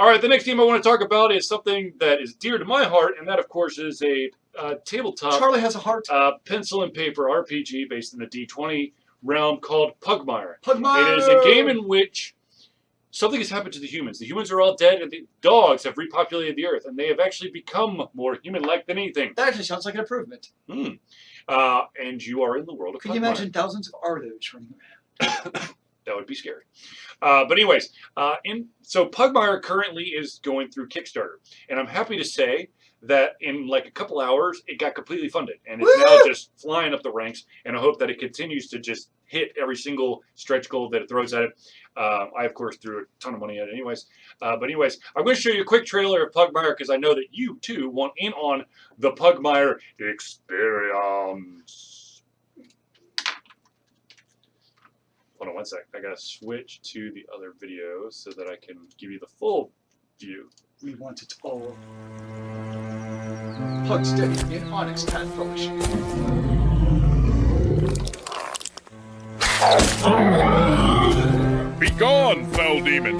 All right, the next game I want to talk about is something that is dear to my heart, and that, of course, is a tabletop Charlie has a heart. pencil and paper RPG based in the D20 realm called Pugmire. Pugmire! It is a game in which something has happened to the humans. The humans are all dead, and the dogs have repopulated the earth, and they have actually become more human-like than anything. That actually sounds like an improvement. And you are in the world of Pugmire. Can you imagine thousands of Ardos running around? That would be scary. But anyways, so Pugmire currently is going through Kickstarter, and I'm happy to say that in like a couple hours, it got completely funded, and it's now just flying up the ranks, and I hope that it continues to just hit every single stretch goal that it throws at it. I, of course, threw a ton of money at it anyways. But anyways, I'm going to show you a quick trailer of Pugmire because I know that you, too, want in on the Pugmire experience. Hold on one sec. I got to switch to the other video so that I can give you the full view. We want it all. Plug steady in Onyx Cat Publishing. Be gone, foul demon!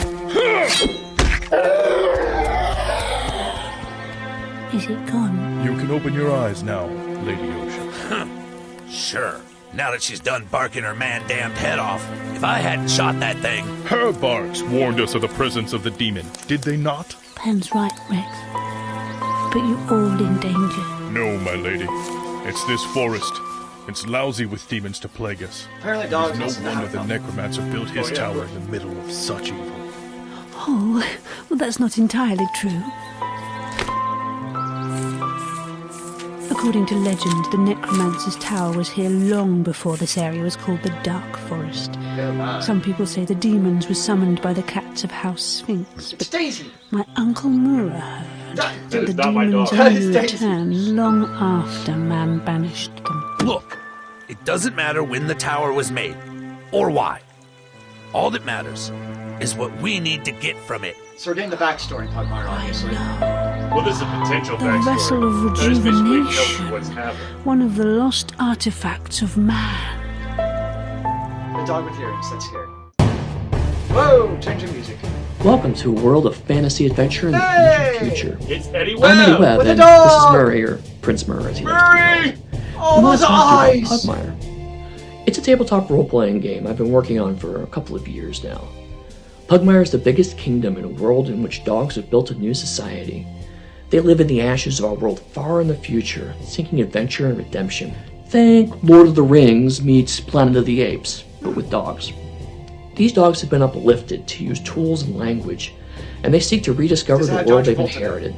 Is it gone? You can open your eyes now, Lady Ocean. Sure. Now that she's done barking her man-damned head off, if I hadn't shot that thing... Her barks warned us of the presence of the demon, did they not? Pam's right, Rex. But you're all in danger. No, my lady. It's this forest. It's lousy with demons to plague us. Apparently dogs No wonder the necromancer built his tower in the middle of such evil. Oh, well, that's not entirely true. According to legend, the necromancer's tower was here long before this area was called the Dark Forest. Some people say the demons were summoned by the cats of House Sphinx, but Daisy! my Uncle Mura heard that the demons only returned long after man banished them. Look, it doesn't matter when the tower was made, or why. All that matters is what we need to get from it. So we're getting the backstory in Pugmire, obviously. Well, this is a potential The backstory. vessel of That is basically rejuvenation, what's happened. one of the lost artifacts of man. The dog with earrings, that's scary. Whoa! Change of music. Welcome to a world of fantasy adventure in the ancient future. It's Eddie I'm Webb. Eddie Webb, with and a this is dog! Murray, or Prince Murray, as he likes to be Murray! Oh, called. those I want to talk to you eyes! about Pugmire. It's a tabletop role-playing game I've been working on for a couple of years now. Pugmire is the biggest kingdom in a world in which dogs have built a new society. They live in the ashes of our world far in the future, seeking adventure and redemption. Think Lord of the Rings meets Planet of the Apes, but with dogs. These dogs have been uplifted to use tools and language, and they seek to rediscover the world they've inherited.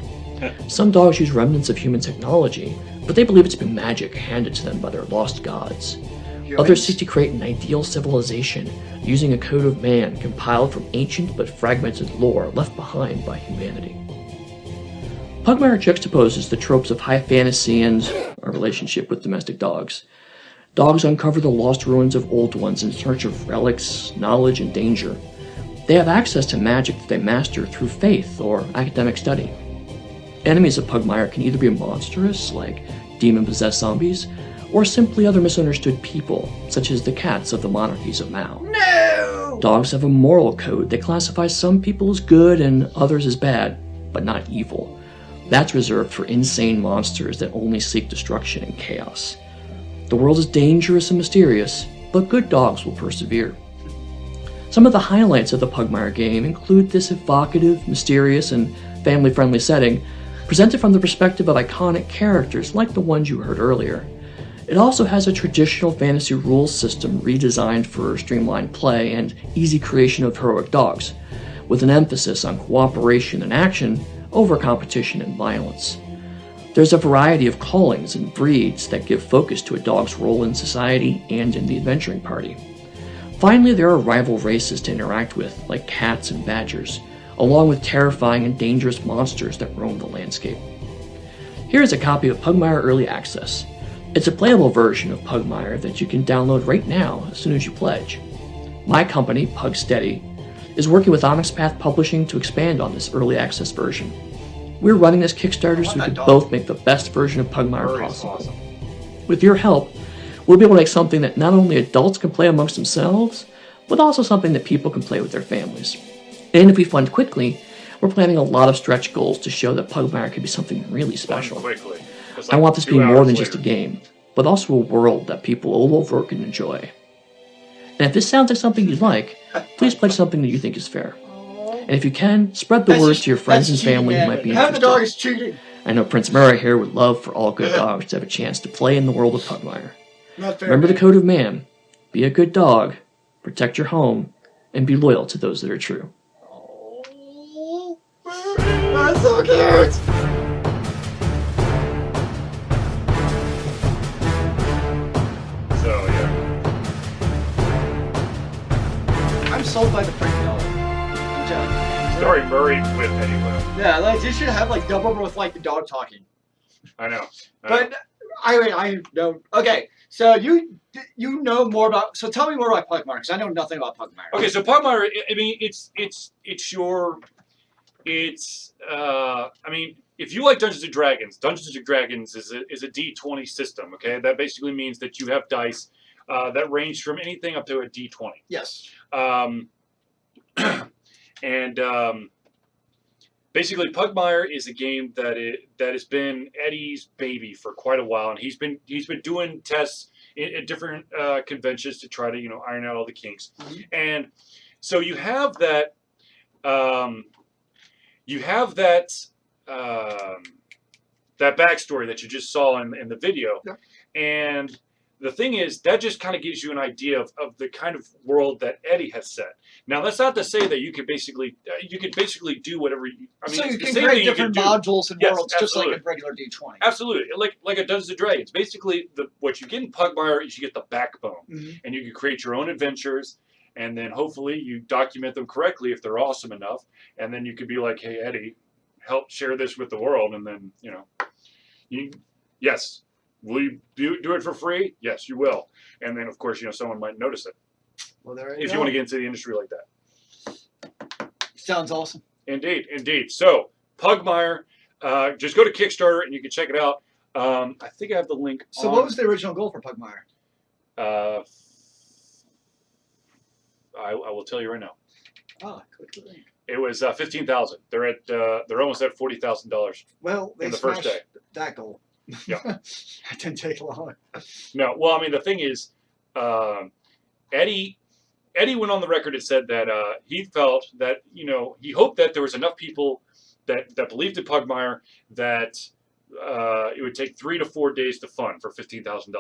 Some dogs use remnants of human technology, but they believe it's been magic handed to them by their lost gods. Others seek to create an ideal civilization, using a code of man compiled from ancient but fragmented lore left behind by humanity. Pugmire juxtaposes the tropes of high fantasy and our relationship with domestic dogs. Dogs uncover the lost ruins of old ones in search of relics, knowledge, and danger. They have access to magic that they master through faith or academic study. Enemies of Pugmire can either be monstrous, like demon-possessed zombies, or simply other misunderstood people, such as the cats of the monarchies of Mao. No! Dogs have a moral code that classifies some people as good and others as bad, but not evil. That's reserved for insane monsters that only seek destruction and chaos. The world is dangerous and mysterious, but good dogs will persevere. Some of the highlights of the Pugmire game include this evocative, mysterious, and family-friendly setting, presented from the perspective of iconic characters like the ones you heard earlier. It also has a traditional fantasy rules system redesigned for streamlined play and easy creation of heroic dogs, with an emphasis on cooperation and action over competition and violence. There's a variety of callings and breeds that give focus to a dog's role in society and in the adventuring party. Finally, there are rival races to interact with, like cats and badgers, along with terrifying and dangerous monsters that roam the landscape. Here is a copy of Pugmire Early Access. It's a playable version of Pugmire that you can download right now as soon as you pledge. My company, Pugsteady, is working with Onyx Path Publishing to expand on this early access version. We're running this Kickstarter so we can both make the best version of Pugmire possible. With your help, we'll be able to make something that not only adults can play amongst themselves, but also something that people can play with their families. And if we fund quickly, We're planning a lot of stretch goals to show that Pugmire could be something really special. Quickly. It's I like want this to 2 be more hours than later. just a game, but also a world that people all over can enjoy. And if this sounds like something you'd like, please pledge something that you think is fair. And if you can, spread the That's word just- to your friends and that's cheating, family who man. might be Having the dog interested. is cheating. I know Prince Murray here would love for all good dogs to have a chance to play in the world of Pugmire. Not fair. Remember the man. code of man. Be a good dog, protect your home, and be loyal to those that are true. Oh, that's so cute. So yeah. I'm sold by the freaking dog. Good job. Starring Murray with Eddie Webb. Yeah, like you should have like double with like the dog talking. I know. But I know. Okay, so you know more about. So tell me more about Pugmire, because I know nothing about Pugmire. Okay, so Pugmire, I mean, I mean, if you like Dungeons and Dragons is a D20 system. Okay, that basically means that you have dice that range from anything up to a D20. Yes. Basically, Pugmire is a game that has been Eddie's baby for quite a while, and he's been doing tests at different conventions to try to iron out all the kinks. Mhm. And so you have that that backstory that you just saw in the video, Yeah. and the thing is that just kind of gives you an idea of the kind of world that Eddie has set. Now that's not to say that you could basically do whatever. I mean, So it's you the can same create thing you different can do. modules and Yes, worlds, just like absolutely. a regular D20. Absolutely, like a Dungeons and Dragons. Basically, what you get in Pugmire is you get the backbone, Mhm. and you can create your own adventures, and then hopefully you document them correctly if they're awesome enough, and then you could be like, hey Eddie, help share this with the world, and then yes, will you do it for free? Yes, you will, and then of course someone might notice it Well, there if you want to get into the industry like that. Sounds awesome. Indeed. So Pugmire, just go to Kickstarter and you can check it out. I think I have the link. So on, what was the original goal for Pugmire? I will tell you right now. Oh, click the link. It was 15,000. They're almost at $40,000 Well, they in the first smashed day. that goal. Yeah. It didn't take long. No, well, I mean the thing is, Eddie went on the record and said that he felt that he hoped that there was enough people that believed in Pugmire that it would take 3 to 4 days to fund for $15,000.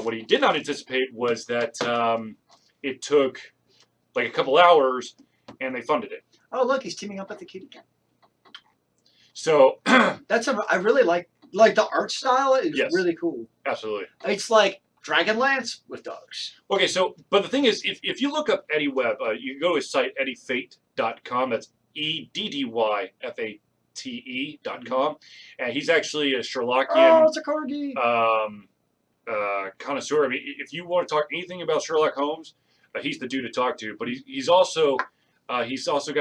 What he did not anticipate was that it took like a couple hours, and they funded it. Oh, look, he's teaming up with the kitty cat. So I really like the art style is Yes. really cool. absolutely. It's like Dragonlance with dogs. Okay, so but the thing is, if you look up Eddie Webb, you can go to his site eddiefate.com. That's EDDYFATE.com, and he's actually a Oh, Sherlockian it's a corgi. connoisseur. I mean, if you want to talk anything about Sherlock Holmes, he's the dude to talk to. But he's also got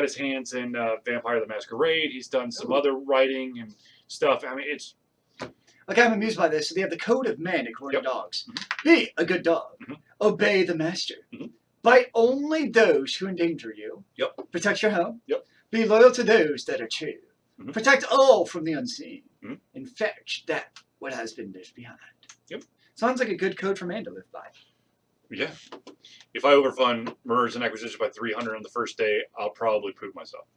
his hands in Vampire the Masquerade. He's done some Ooh. other writing and stuff. I mean, it's Okay, I'm amused by this. So they have the code of men according Yep. to dogs. Be a good dog. Mhm. Obey the master. Mhm. Bite only those who endanger you. Yep. Protect your home. Yep. Be loyal to those that are true. Mhm. Protect all from the unseen. Mhm. And fetch that what has been left behind. Yep. Sounds like a good code for man to live by. yeah. If I overfund mergers and acquisitions by 300 on the first day, I'll probably poop myself.